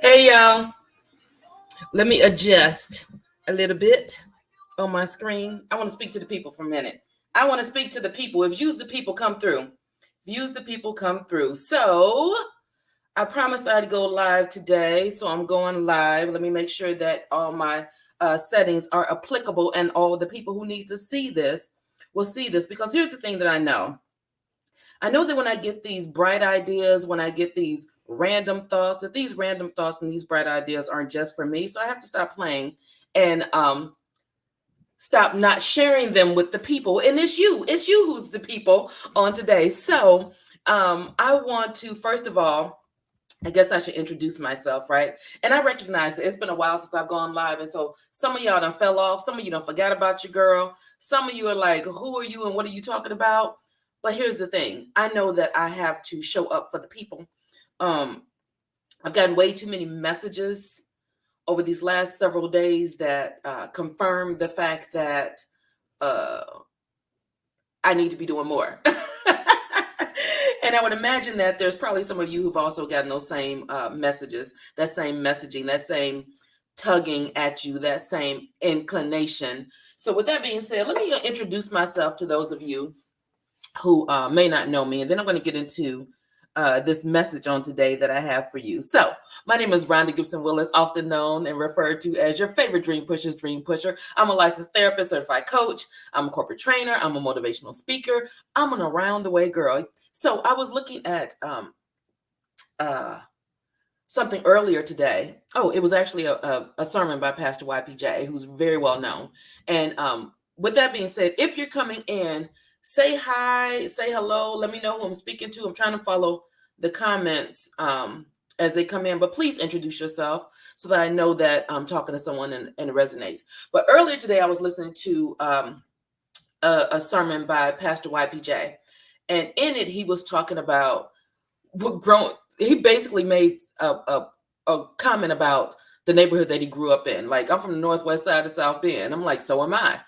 Hey y'all, let me adjust a little bit on my screen. I want to speak to the people for a minute. I want to speak to the people. If use the people come through. Views the people come through. So I promised I'd go live today. So I'm going live. Let me make sure that all my settings are applicable and all the people who need to see this will see this. Because here's the thing that I know. I know that when I get these bright ideas, when I get these random thoughts, that these random thoughts and these bright ideas aren't just for me. So I have to stop playing and stop not sharing them with the people. And it's you who's the people on today. So I want to, first of all, I guess I should introduce myself, right? And I recognize that it's been a while since I've gone live. And so some of y'all done fell off. Some of you done forgot about your girl. Some of you are like, who are you and what are you talking about? But here's the thing. I know that I have to show up for the people. I've gotten way too many messages over these last several days that confirm the fact that I need to be doing more. And I would imagine that there's probably some of you who've also gotten those same messages, that same messaging, that same tugging at you, that same inclination. So with that being said, let me introduce myself to those of you who may not know me, and then I'm going to get into this message on today that I have for you. So my name is Rhonda Gipson-Willis, often known and referred to as your favorite dream pusher's dream pusher. I'm a licensed therapist, certified coach. I'm a corporate trainer. I'm a motivational speaker. I'm an around the way girl. So I was looking at something earlier today. Oh, it was actually a sermon by Pastor YPJ, who's very well known. And with that being said, if you're coming in, say hi, say hello. Let me know who I'm speaking to. I'm trying to follow the comments as they come in, but please introduce yourself so that I know that I'm talking to someone and it resonates. But earlier today, I was listening to a sermon by Pastor YPJ, and in it, he was talking about he basically made a comment about the neighborhood that he grew up in. Like, I'm from the northwest side of South Bend. I'm like, so am I.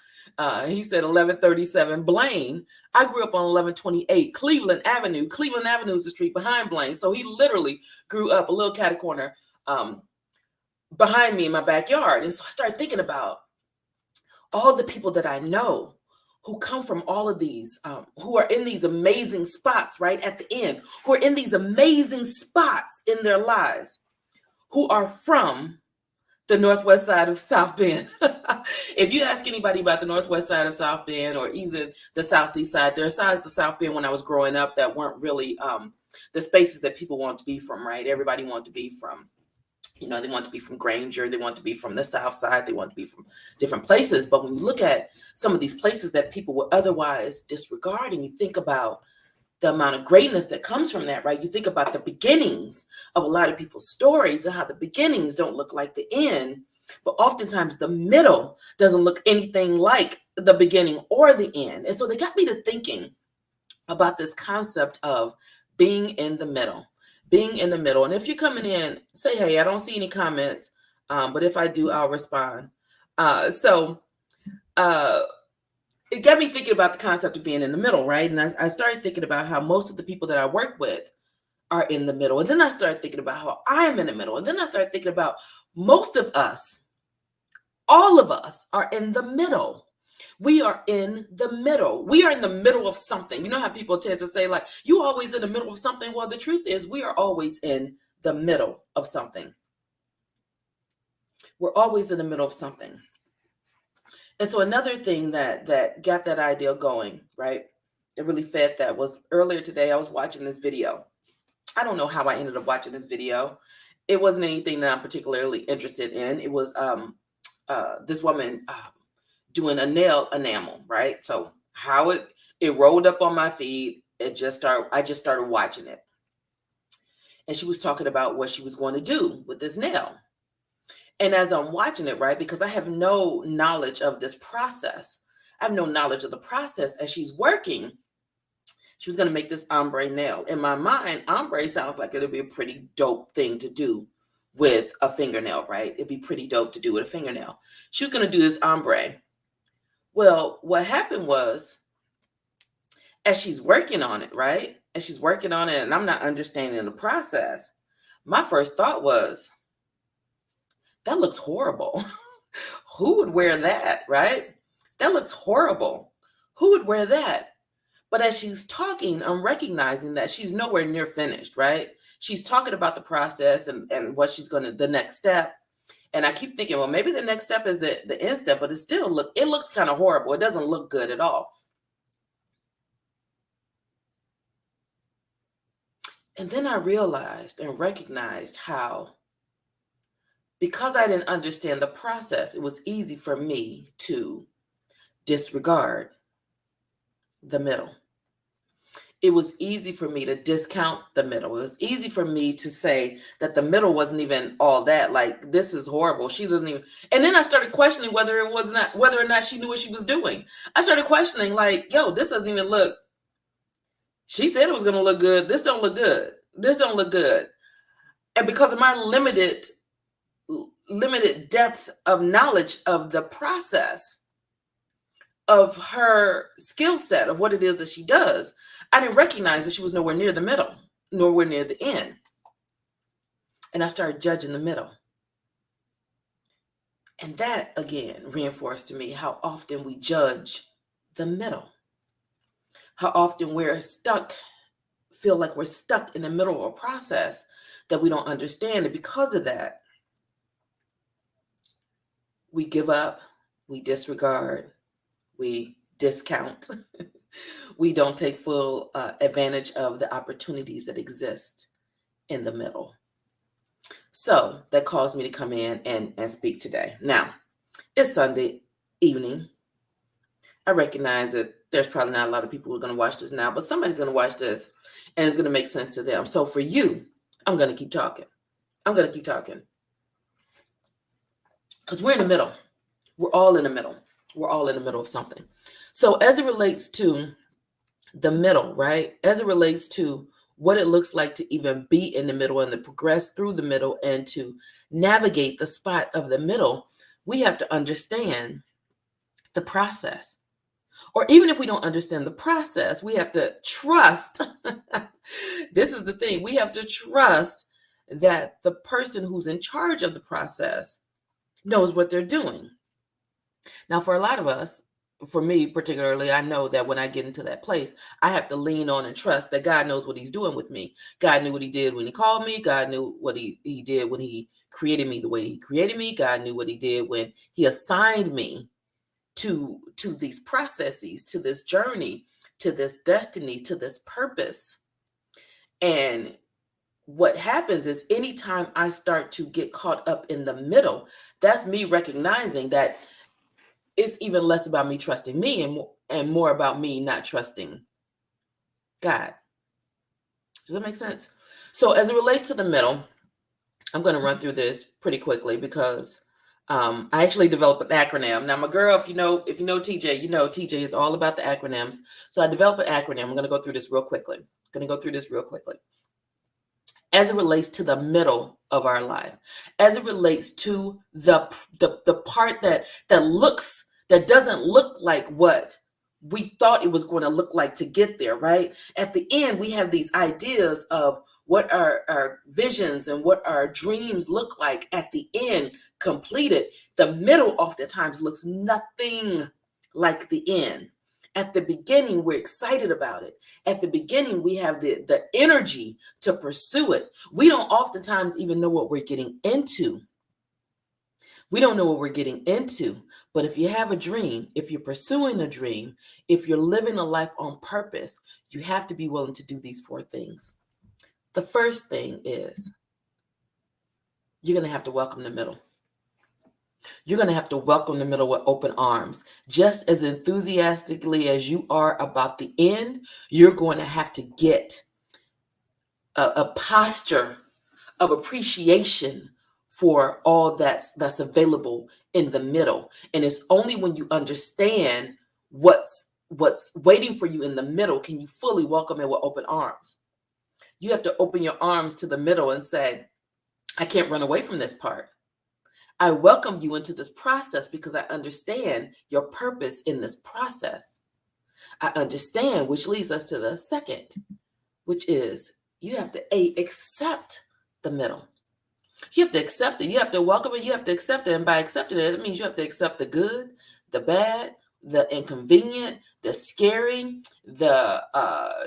He said 1137 Blaine. I grew up on 1128 Cleveland Avenue. Cleveland Avenue is the street behind Blaine. So he literally grew up a little catty corner behind me in my backyard. And so I started thinking about all the people that I know who come from all of these, who are in these amazing spots right at the end, who are in these amazing spots in their lives, who are from the northwest side of South Bend. If you ask anybody about the northwest side of South Bend or even the southeast side, there are sides of South Bend when I was growing up that weren't really the spaces that people want to be from, right? Everybody wanted to be from, they want to be from Granger, they want to be from the south side, they want to be from different places. But when you look at some of these places that people would otherwise disregard, and you think about the amount of greatness that comes from that, right? You think about the beginnings of a lot of people's stories and how the beginnings don't look like the end, but oftentimes the middle doesn't look anything like the beginning or the end. And so they got me to thinking about this concept of being in the middle, being in the middle. And if you're coming in, say, hey, I don't see any comments, but if I do, I'll respond. It got me thinking about the concept of being in the middle, right? And I started thinking about how most of the people that I work with are in the middle. And then I started thinking about how I'm in the middle. And then I started thinking about most of us, all of us are in the middle. We are in the middle. We are in the middle of something. You know how people tend to say, like, you always in the middle of something? Well, the truth is we are always in the middle of something. We're always in the middle of something. And so another thing that got that idea going, right, that really fed that was earlier today, I was watching this video. I don't know how I ended up watching this video. It wasn't anything that I'm particularly interested in. It was this woman doing a nail enamel, right? So how it rolled up on my feed, I just started watching it. And she was talking about what she was going to do with this nail. And as I'm watching it, right, because I have no knowledge of this process, I have no knowledge of the process as she's working, she was going to make this ombre nail. In my mind, ombre sounds like it'll be a pretty dope thing to do with a fingernail, right? It'd be pretty dope to do with a fingernail. She was going to do this ombre. Well, what happened was, as she's working on it, right? As she's working on it, and I'm not understanding the process, my first thought was, that looks horrible. Who would wear that, right? That looks horrible. Who would wear that? But as she's talking, I'm recognizing that she's nowhere near finished, right? She's talking about the process and what she's going to, the next step. And I keep thinking, well, maybe the next step is the end step, but it looks kind of horrible. It doesn't look good at all. And then I realized and recognized how, because I didn't understand the process, it was easy for me to disregard the middle. It was easy for me to discount the middle. It was easy for me to say that the middle wasn't even all that. Like, this is horrible. She doesn't even. And then I started questioning whether or not she knew what she was doing. I started questioning, like, yo, this doesn't even look. She said it was going to look good. This don't look good. This don't look good. And because of my limited depth of knowledge of the process of her skill set of what it is that she does, I didn't recognize that she was nowhere near the middle, nowhere near the end. And I started judging the middle. And that, again, reinforced to me how often we judge the middle. How often we're stuck, feel like we're stuck in the middle of a process that we don't understand. And because of that, we give up, we disregard, we discount. We don't take full advantage of the opportunities that exist in the middle. So that caused me to come in and speak today. Now, it's Sunday evening. I recognize that there's probably not a lot of people who are going to watch this now, but somebody's going to watch this and it's going to make sense to them. So for you, I'm going to keep talking. I'm going to keep talking. Because we're in the middle. We're all in the middle. We're all in the middle of something. So as it relates to the middle, right? As it relates to what it looks like to even be in the middle and to progress through the middle and to navigate the spot of the middle, we have to understand the process. Or even if we don't understand the process, we have to trust. This is the thing. We have to trust that the person who's in charge of the process knows what they're doing. Now, for a lot of us, for me particularly, I know that when I get into that place, I have to lean on and trust that God knows what he's doing with me. God knew what he did when he called me. God knew what he did when he created me the way he created me. God knew what he did when he assigned me to these processes, to this journey, to this destiny, to this purpose. And what happens is anytime I start to get caught up in the middle, that's me recognizing that it's even less about me trusting me and more about me not trusting God. Does that make sense? So as it relates to the middle, I'm going to run through this pretty quickly because I actually developed an acronym. Now, my girl, if you know TJ, you know TJ is all about the acronyms. So I developed an acronym. I'm going to go through this real quickly. As it relates to the middle of our life, as it relates to the part that doesn't look like what we thought it was going to look like to get there, right? At the end, we have these ideas of what our visions and what our dreams look like at the end completed. The middle oftentimes looks nothing like the end. At the beginning, we're excited about it. At the beginning, we have the energy to pursue it. We don't oftentimes even know what we're getting into. We don't know what we're getting into. But if you have a dream, if you're pursuing a dream, if you're living a life on purpose, you have to be willing to do these 4 things. The first thing is you're going to have to welcome the middle. You're going to have to welcome the middle with open arms. Just as enthusiastically as you are about the end, you're going to have to get a posture of appreciation for all that's available in the middle. And it's only when you understand what's waiting for you in the middle can you fully welcome it with open arms. You have to open your arms to the middle and say, I can't run away from this part. I welcome you into this process because I understand your purpose in this process. I understand, which leads us to the second, which is you have to accept the middle. You have to accept it. You have to welcome it. You have to accept it. And by accepting it, it means you have to accept the good, the bad, the inconvenient, the scary, the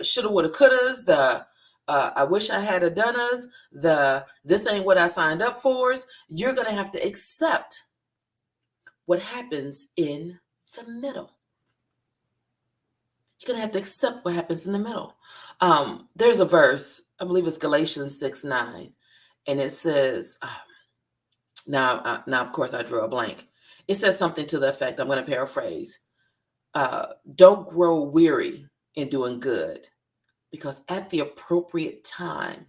shoulda, woulda, couldas, the I wish I had a done us, the this ain't what I signed up for. You're going to have to accept what happens in the middle. You're going to have to accept what happens in the middle. There's a verse, I believe it's Galatians 6:9, and it says, now of course I drew a blank. It says something to the effect, I'm going to paraphrase, don't grow weary in doing good, because at the appropriate time,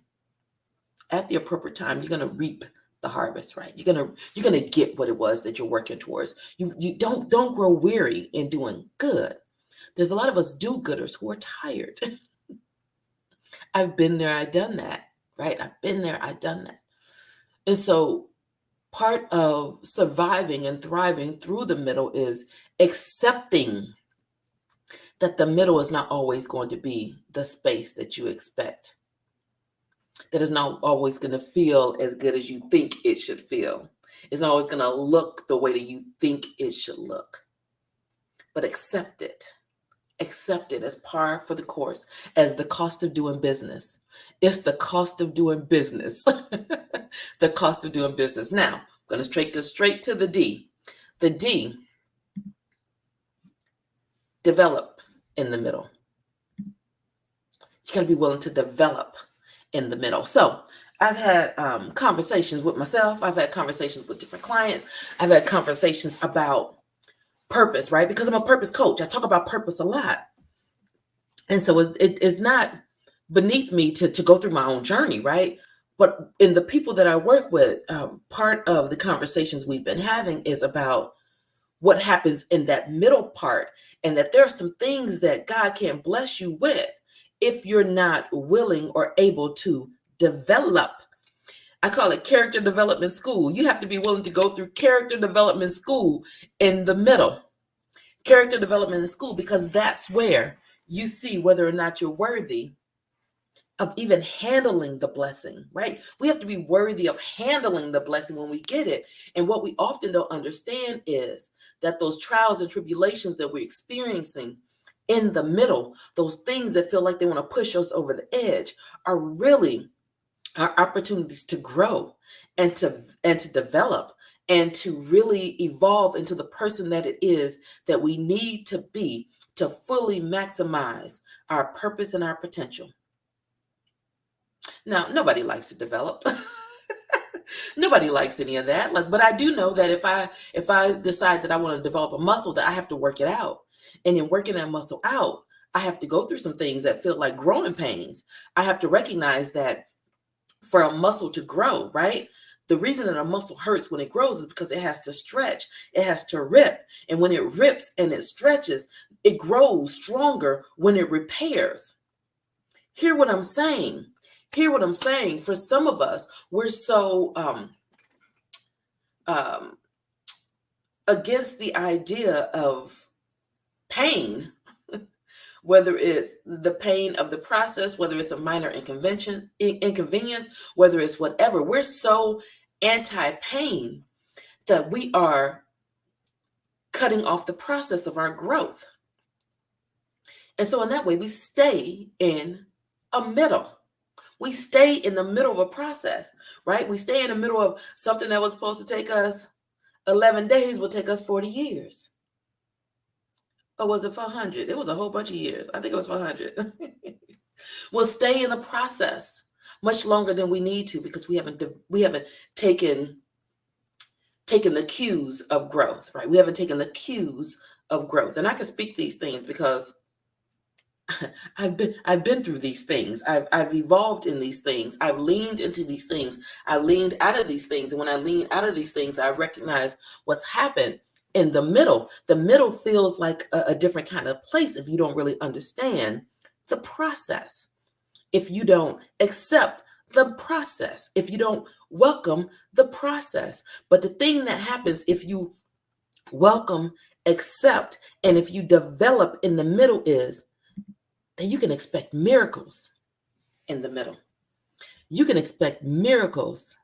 you're going to reap the harvest, right? You're going to get what it was that you're working towards. You don't grow weary in doing good. There's a lot of us do-gooders who are tired. I've been there, I've done that, right? I've been there, I've done that. And so part of surviving and thriving through the middle is accepting that the middle is not always going to be the space that you expect. That is not always going to feel as good as you think it should feel. It's not always going to look the way that you think it should look. But accept it. Accept it as par for the course, as the cost of doing business. It's the cost of doing business. The cost of doing business. Now, I'm going to go straight to the D. The D, develop in the middle. You got to be willing to develop in the middle. So I've had conversations with myself. I've had conversations with different clients. I've had conversations about purpose, right? Because I'm a purpose coach. I talk about purpose a lot. And so it's not beneath me to go through my own journey, right? But in the people that I work with, part of the conversations we've been having is about what happens in that middle part, and that there are some things that God can't bless you with if you're not willing or able to develop. I call it character development school. You have to be willing to go through character development school in the middle. Character development in school, because that's where you see whether or not you're worthy of even handling the blessing, right? We have to be worthy of handling the blessing when we get it. And what we often don't understand is that those trials and tribulations that we're experiencing in the middle, those things that feel like they want to push us over the edge, are really our opportunities to grow and to develop and to really evolve into the person that it is that we need to be to fully maximize our purpose and our potential. Now, nobody likes to develop. Nobody likes any of that. But I do know that if I decide that I want to develop a muscle, that I have to work it out. And in working that muscle out, I have to go through some things that feel like growing pains. I have to recognize that for a muscle to grow, right? The reason that a muscle hurts when it grows is because it has to stretch, it has to rip. And when it rips and it stretches, it grows stronger when it repairs. Hear what I'm saying. Hear what I'm saying. For some of us, we're so against the idea of pain, whether it's the pain of the process, whether it's a minor inconvenience, whether it's whatever. We're so anti-pain that we are cutting off the process of our growth. And so in that way, we stay in a middle. We stay in the middle of a process, right? We stay in the middle of something that was supposed to take us 11 days will take us 40 years. Or was it 400? It was a whole bunch of years. I think it was 400. We'll stay in the process much longer than we need to because we haven't taken the cues of growth, right? We haven't taken the cues of growth. And I can speak these things because I've been through these things. I've evolved in these things. I've leaned into these things. I leaned out of these things. And when I lean out of these things, I recognize what's happened in the middle. The middle feels like a different kind of place if you don't really understand the process. If you don't accept the process, if you don't welcome the process. But the thing that happens if you welcome, accept, and if you develop in the middle is that you can expect miracles in the middle. You can expect miracles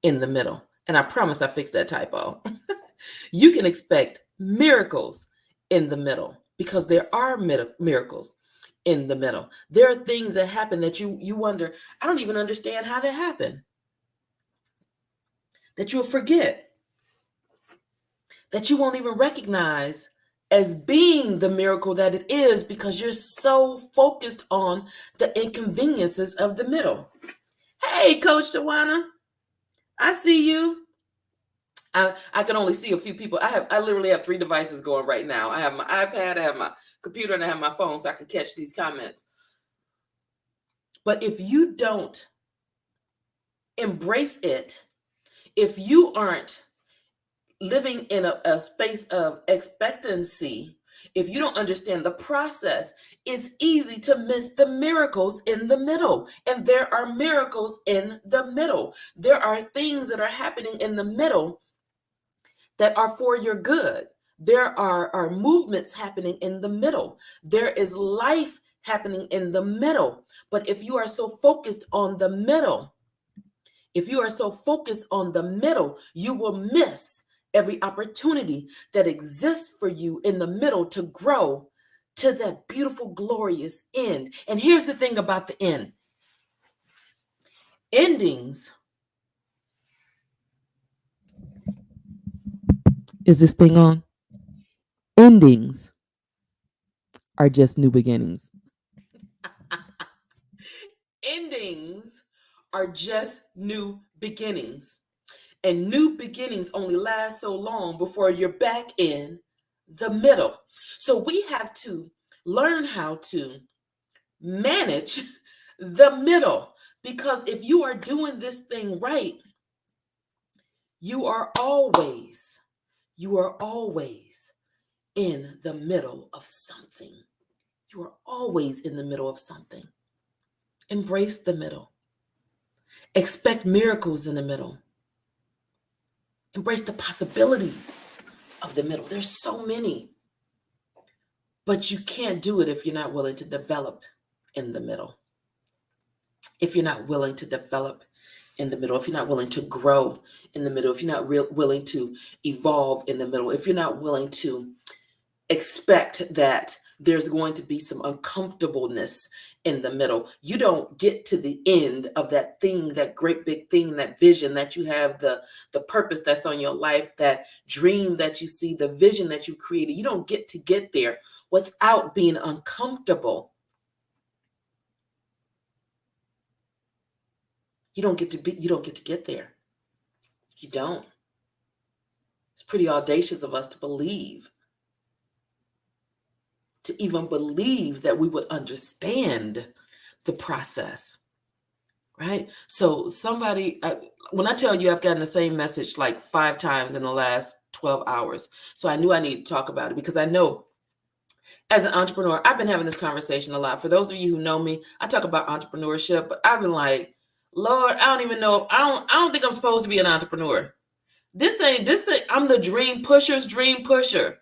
in the middle. And I promise I fixed that typo. You can expect miracles in the middle because there are miracles in the middle. There are things that happen that you wonder, I don't even understand how that happened. That you'll forget, that you won't even recognize as being the miracle that it is because you're so focused on the inconveniences of the middle. Hey, Coach Tawana, I see you. I can only see a few people. I literally have 3 devices going right now. I have my iPad, I have my computer, and I have my phone so I can catch these comments. But if you don't embrace it, if you aren't living in a space of expectancy, if you don't understand the process, it's easy to miss the miracles in the middle. And there are miracles in the middle. There are things that are happening in the middle that are for your good. There are movements happening in the middle. There is life happening in the middle. But if you are so focused on the middle, you will miss every opportunity that exists for you in the middle to grow to that beautiful, glorious end. And here's the thing about the end. Endings. Is this thing on? Endings are just new beginnings. Endings are just new beginnings. And new beginnings only last so long before you're back in the middle. So we have to learn how to manage the middle, because if you are doing this thing right, you are always in the middle of something. You are always in the middle of something. Embrace the middle. Expect miracles in the middle. Embrace the possibilities of the middle. There's so many. But you can't do it if you're not willing to develop in the middle. If you're not willing to develop in the middle, if you're not willing to grow in the middle, if you're not willing to evolve in the middle, if you're not willing to expect that there's going to be some uncomfortableness in the middle, you don't get to the end of that thing, that great big thing, that vision that you have, the purpose that's on your life, that dream that you see, the vision that you created. You don't get there without being uncomfortable. You don't get to get there. You don't. It's pretty audacious of us to even believe that we would understand the process, right? So when I tell you I've gotten the same message like 5 times in the last 12 hours, so I knew I needed to talk about it because I know as an entrepreneur, I've been having this conversation a lot. For those of you who know me, I talk about entrepreneurship, but I've been like, Lord, I don't even know. I don't think I'm supposed to be an entrepreneur. This ain't, I'm the dream pusher's dream pusher.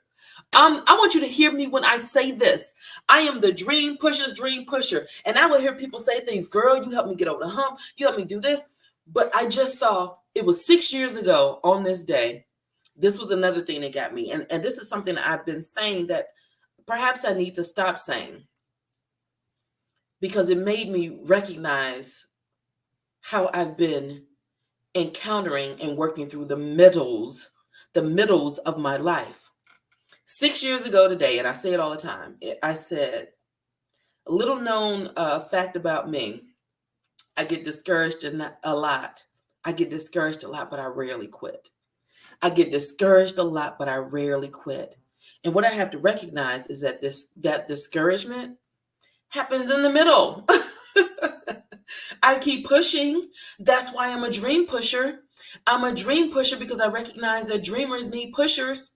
I want you to hear me when I say this. I am the dream pusher's dream pusher. And I will hear people say things, girl, you helped me get over the hump. You helped me do this. But I just saw, it was 6 years ago on this day. This was another thing that got me. And this is something that I've been saying that perhaps I need to stop saying, because it made me recognize how I've been encountering and working through the middles of my life. 6 years ago today, and I say it all the time, I said, a little known fact about me, I get discouraged a lot. I get discouraged a lot, but I rarely quit. I get discouraged a lot, but I rarely quit. And what I have to recognize is that that discouragement happens in the middle. I keep pushing. That's why I'm a dream pusher. I'm a dream pusher because I recognize that dreamers need pushers.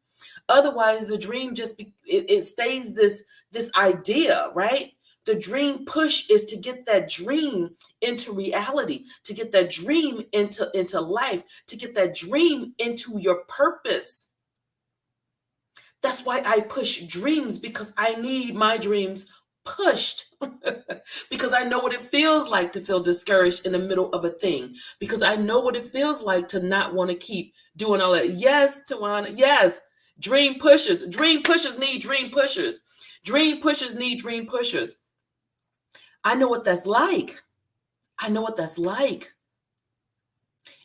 Otherwise, the dream just it stays this idea, right? The dream push is to get that dream into reality, to get that dream into life, to get that dream into your purpose. That's why I push dreams, because I need my dreams pushed because I know what it feels like to feel discouraged in the middle of a thing, because I know what it feels like to not want to keep doing all that. Yes, Tawana, yes. Dream pushers. Dream pushers need dream pushers. Dream pushers need dream pushers. I know what that's like. I know what that's like.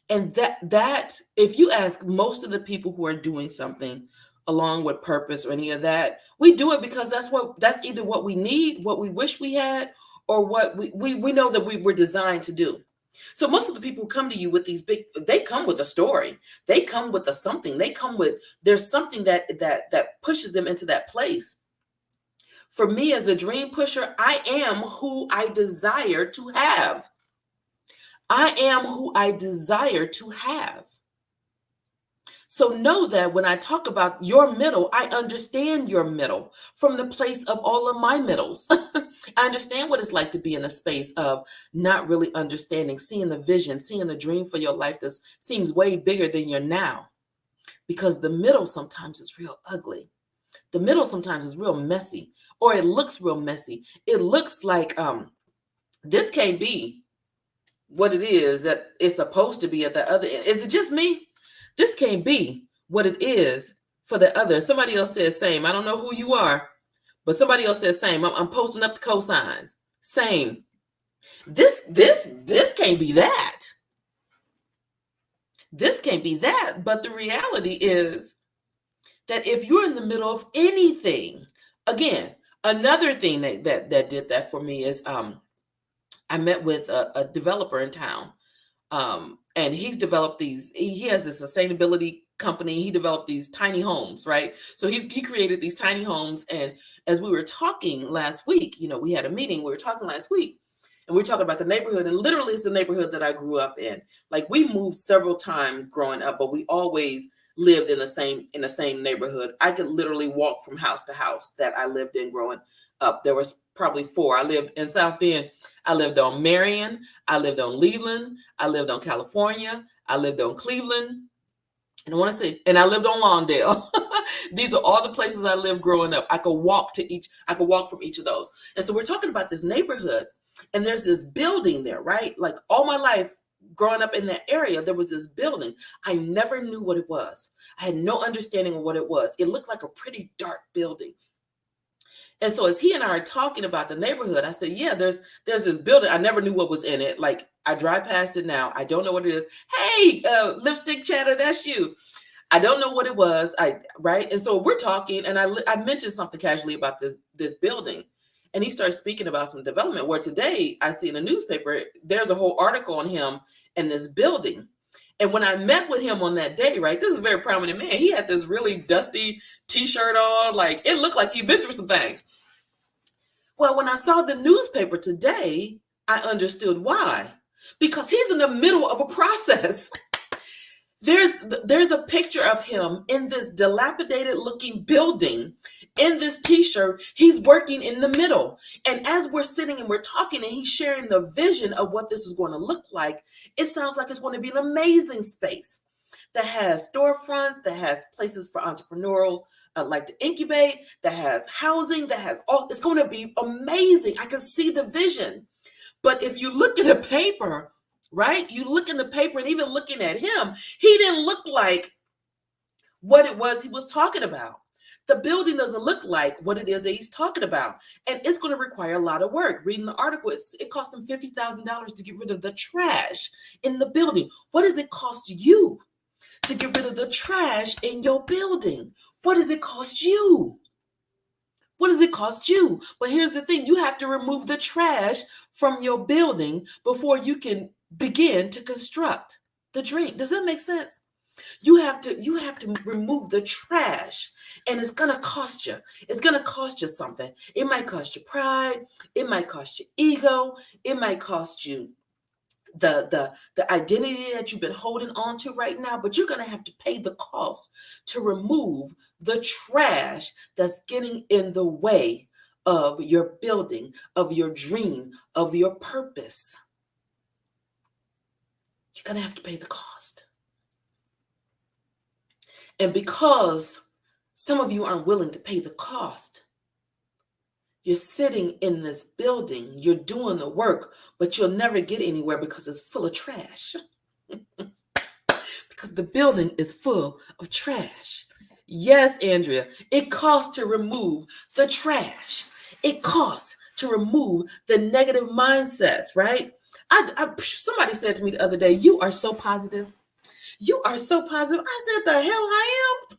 And that if you ask most of the people who are doing something along with purpose or any of that, we do it because that's either what we need, what we wish we had, or what we know that we were designed to do. So most of the people who come to you with these big, they come with a story. They come with a something. They come with, there's something that pushes them into that place. For me as a dream pusher, I am who I desire to have. I am who I desire to have. So know that when I talk about your middle, I understand your middle from the place of all of my middles. I understand what it's like to be in a space of not really understanding, seeing the vision, seeing the dream for your life that seems way bigger than your now. Because the middle sometimes is real ugly. The middle sometimes is real messy, or it looks real messy. It looks like this can't be what it is that it's supposed to be at the other end. Is it just me? This can't be what it is for the other. Somebody else says same. I don't know who you are, but somebody else says same. I'm posting up the cosigns. Same. This can't be that. This can't be that. But the reality is that if you're in the middle of anything, again, another thing that did that for me is I met with a developer in town. And he's developed these, he has a sustainability company. He developed these tiny homes, right? So he created these tiny homes. And as we were talking last week, we had a meeting, we were talking last week, and we were talking about the neighborhood, and literally it's the neighborhood that I grew up in. Like, we moved several times growing up, but we always lived in the same neighborhood. I could literally walk from house to house that I lived in growing up. There was probably 4. I lived in South Bend. I lived on Marion. I lived on Leland. I lived on California. I lived on Cleveland. And I lived on Lawndale. These are all the places I lived growing up. I could walk from each of those. And so we're talking about this neighborhood, and there's this building there, right? Like, all my life growing up in that area, there was this building. I never knew what it was. I had no understanding of what it was. It looked like a pretty dark building. And so as he and I are talking about the neighborhood, I said, yeah, there's this building. I never knew what was in it. Like, I drive past it now. I don't know what it is. Hey, lipstick chatter, that's you. I don't know what it was. Right. And so we're talking, and I mentioned something casually about this building. And he starts speaking about some development, where today I see in the newspaper, there's a whole article on him and this building. And when I met with him on that day, right, this is a very prominent man. He had this really dusty t-shirt on. Like, it looked like he'd been through some things. Well, when I saw the newspaper today, I understood why. Because he's in the middle of a process. There's a picture of him in this dilapidated looking building in this t-shirt. He's working in the middle. And as we're sitting and we're talking and he's sharing the vision of what this is going to look like, it sounds like it's going to be an amazing space that has storefronts, that has places for entrepreneurs like to incubate, that has housing, that has all. It's going to be amazing. I can see the vision. But if you look at the paper, right? You look in the paper, and even looking at him, he didn't look like what it was he was talking about. The building doesn't look like what it is that he's talking about. And it's going to require a lot of work. Reading the article, it cost him $50,000 to get rid of the trash in the building. What does it cost you to get rid of the trash in your building? What does it cost you? What does it cost you? But here's the thing. You have to remove the trash from your building before you can begin to construct the dream. Does that make sense? You have to remove the trash, and it's going to cost you. It's going to cost you something. It might cost you pride. It might cost you ego. It might cost you the identity that you've been holding on to right now, but you're going to have to pay the cost to remove the trash that's getting in the way of your building, of your dream, of your purpose. You're going to have to pay the cost. And because some of you aren't willing to pay the cost, You're sitting in this building, you're doing the work, but you'll never get anywhere because it's full of trash. Because the building is full of trash. Yes, Andrea, it costs to remove the trash. It costs to remove the negative mindsets, right? Somebody said to me the other day, "You are so positive. You are so positive." I said, "The hell I am."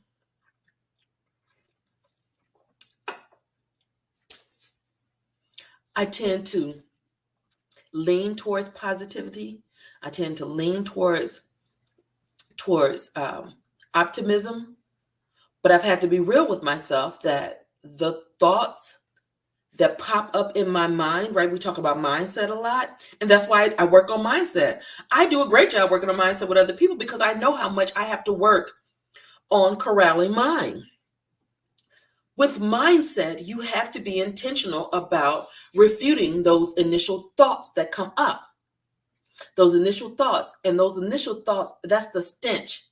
I tend to lean towards positivity. I tend to lean towards optimism. But I've had to be real with myself that the thoughts that pop up in my mind, right? We talk about mindset a lot, and that's why I work on mindset. I do a great job working on mindset with other people because I know how much I have to work on corralling mine. With mindset, you have to be intentional about refuting those initial thoughts that come up. Those initial thoughts, and those initial thoughts, that's the stench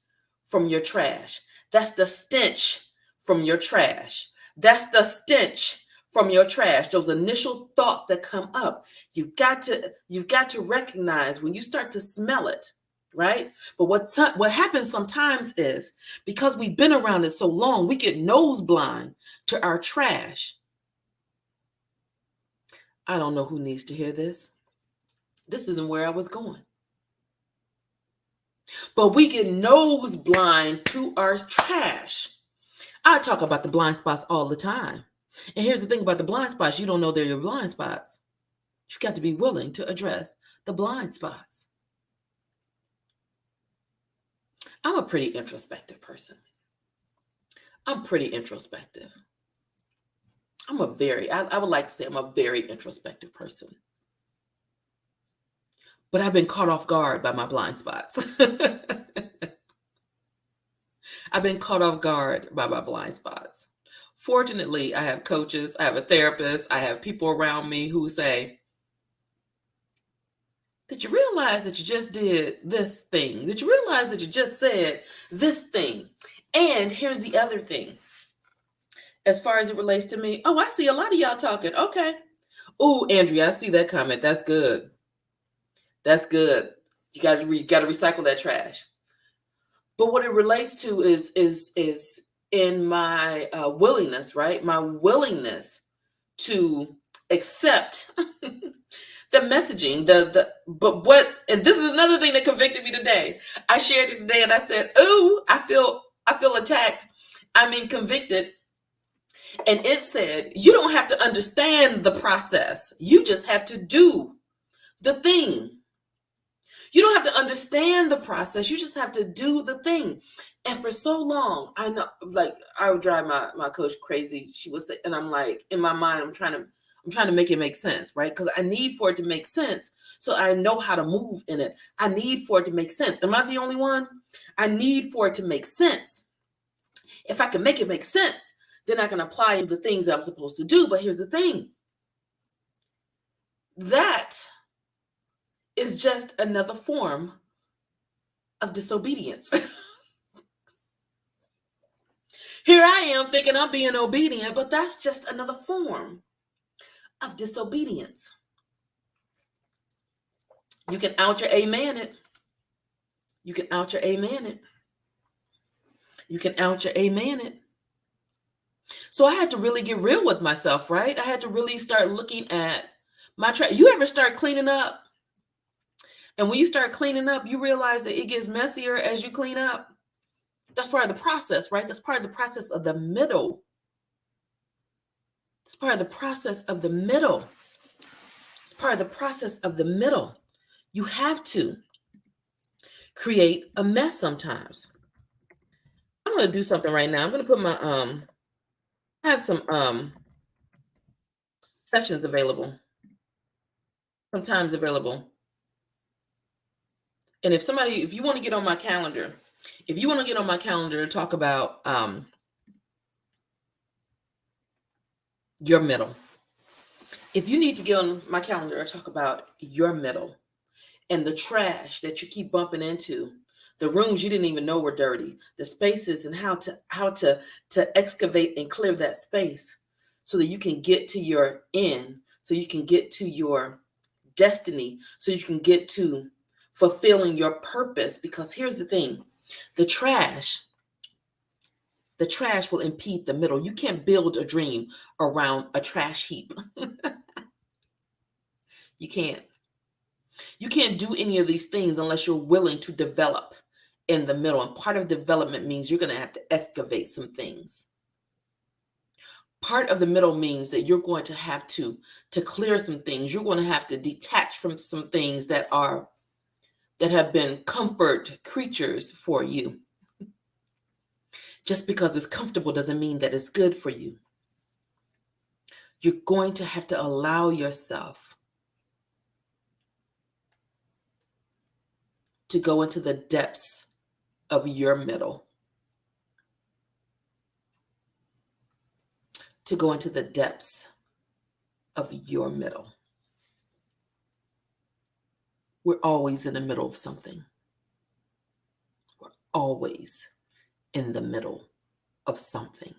from your trash. That's the stench from your trash. That's the stench from your trash. Those initial thoughts that come up. You've got to recognize when you start to smell it, right? But what happens sometimes is because we've been around it so long, we get nose blind to our trash. I don't know who needs to hear this. This isn't where I was going. But we get nose blind to our trash. I talk about the blind spots all the time. And here's the thing about the blind spots, you don't know they're your blind spots. You've got to be willing to address the blind spots. I'm a pretty introspective person. I'm pretty introspective. I would like to say I'm a very introspective person. But I've been caught off guard by my blind spots. I've been caught off guard by my blind spots. Fortunately, I have coaches, I have a therapist, I have people around me who say, "Did you realize that you just did this thing? Did you realize that you just said this thing?" And here's the other thing. As far as it relates to me, I see a lot of y'all talking. Okay. Oh, Andrea, I see that comment. That's good. That's good. You got to recycle that trash. But what it relates to is in my willingness, right? My willingness to accept the messaging, and this is another thing that convicted me today. I shared it today and I said, "Oh, I feel attacked. Convicted." And it said, "You don't have to understand the process. You just have to do the thing. You don't have to understand the process. You just have to do the thing." And for so long, I know, like, I would drive my coach crazy. She would say, and I'm like, in my mind, I'm trying to make it make sense, right? Because I need for it to make sense so I know how to move in it. I need for it to make sense. Am I the only one? I need for it to make sense. If I can make it make sense, then I can apply the things that I'm supposed to do. But here's the thing. That is just another form of disobedience. Here I am thinking I'm being obedient, but that's just another form of disobedience. You can out your amen it. You can out your amen it. You can out your amen it. So I had to really get real with myself, right? I had to really start looking at my trash. You ever start cleaning up? And when you start cleaning up, you realize that it gets messier as you clean up. That's part of the process, right? That's part of the process of the middle. It's part of the process of the middle. It's part of the process of the middle. You have to create a mess sometimes. I'm going to do something right now. I'm going to put my, I have some sections available, sometimes available. And if you want to get on my calendar, to talk about your middle, if you need to get on my calendar to talk about your middle and the trash that you keep bumping into, the rooms you didn't even know were dirty, the spaces and how to excavate and clear that space, so that you can get to your end, so you can get to your destiny, so you can get to fulfilling your purpose. Because here's the thing, the trash will impede the middle. You can't build a dream around a trash heap. You can't. You can't do any of these things unless you're willing to develop in the middle. And part of development means you're going to have to excavate some things. Part of the middle means that you're going to have to clear some things. You're going to have to detach from some things that have been comfort creatures for you. Just because it's comfortable doesn't mean that it's good for you. You're going to have to allow yourself to go into the depths of your middle. To go into the depths of your middle. We're always in the middle of something. We're always in the middle of something.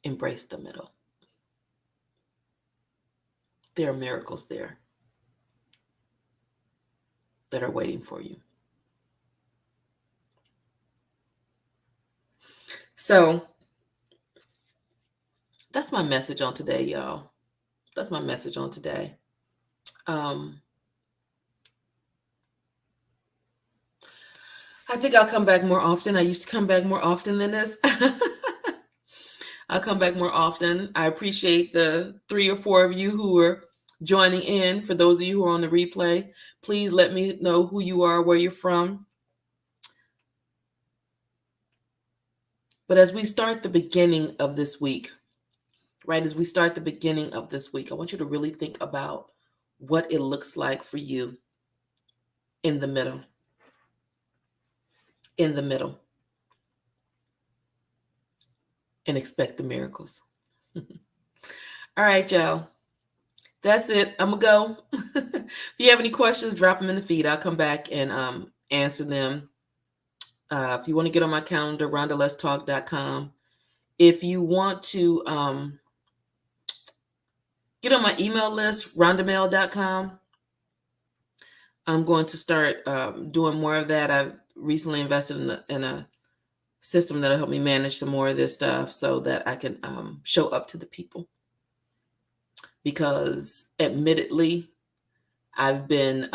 Embrace the middle. There are miracles there that are waiting for you. So that's my message on today, y'all. That's my message on today. I think I'll come back more often. I used to come back more often than this. I'll come back more often. I appreciate the 3 or 4 of you who are joining in. For those of you who are on the replay, please let me know who you are, where you're from. But as we start the beginning of this week, right, as we start the beginning of this week, I want you to really think about what it looks like for you in the middle. In the middle. And expect the miracles. All right, y'all. That's it. I'm going to go. If you have any questions, drop them in the feed. I'll come back and answer them. If you want to get on my calendar, rhondaletstalk.com. If you want to get on my email list, rhondamail.com. I'm going to start doing more of that. I've recently invested in a system that'll help me manage some more of this stuff so that I can show up to the people. Because admittedly, I've been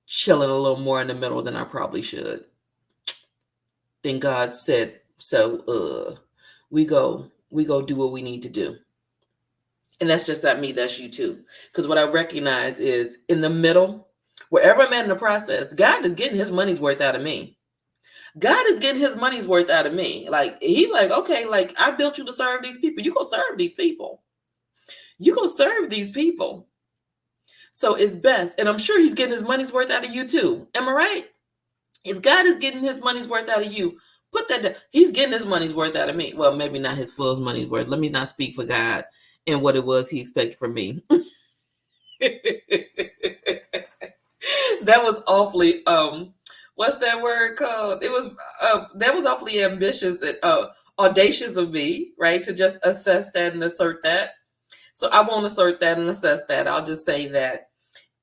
chilling a little more in the middle than I probably should. Then God said, so we go do what we need to do. And that's just not me, that's you too. Because what I recognize is in the middle, wherever I'm at in the process, God is getting his money's worth out of me. God is getting his money's worth out of me. Like, he like, okay, like I built you to serve these people. You go serve these people. You go serve these people. So it's best. And I'm sure he's getting his money's worth out of you too. Am I right? If God is getting his money's worth out of you, put that down. He's getting his money's worth out of me. Well, maybe not his full money's worth. Let me not speak for God and what it was he expected from me. That was awfully, what's that word called? It was, that was awfully ambitious and audacious of me, right? To just assess that and assert that. So I won't assert that and assess that. I'll just say that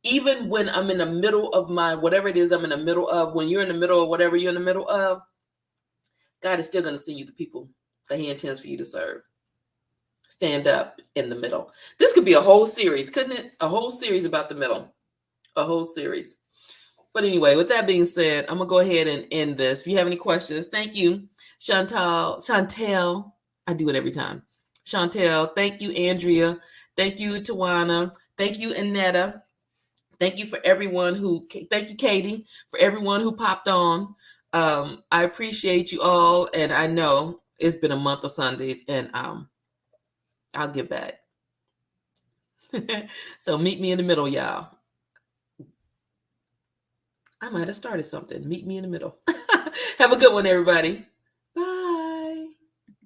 even when I'm in the middle of my, whatever it is I'm in the middle of, when you're in the middle of whatever you're in the middle of, God is still going to send you the people that he intends for you to serve. Stand up in the middle. This could be a whole series, couldn't it? A whole series about the middle. A whole series. But anyway, with that being said, I'm going to go ahead and end this. If you have any questions, thank you, Chantel. I do it every time. Chantel, thank you, Andrea. Thank you, Tawana. Thank you, Annetta. Thank you for everyone thank you, Katie, for everyone who popped on. I appreciate you all. And I know it's been a month of Sundays and I'll get back. So meet me in the middle, y'all. I might have started something. Meet me in the middle. Have a good one, everybody.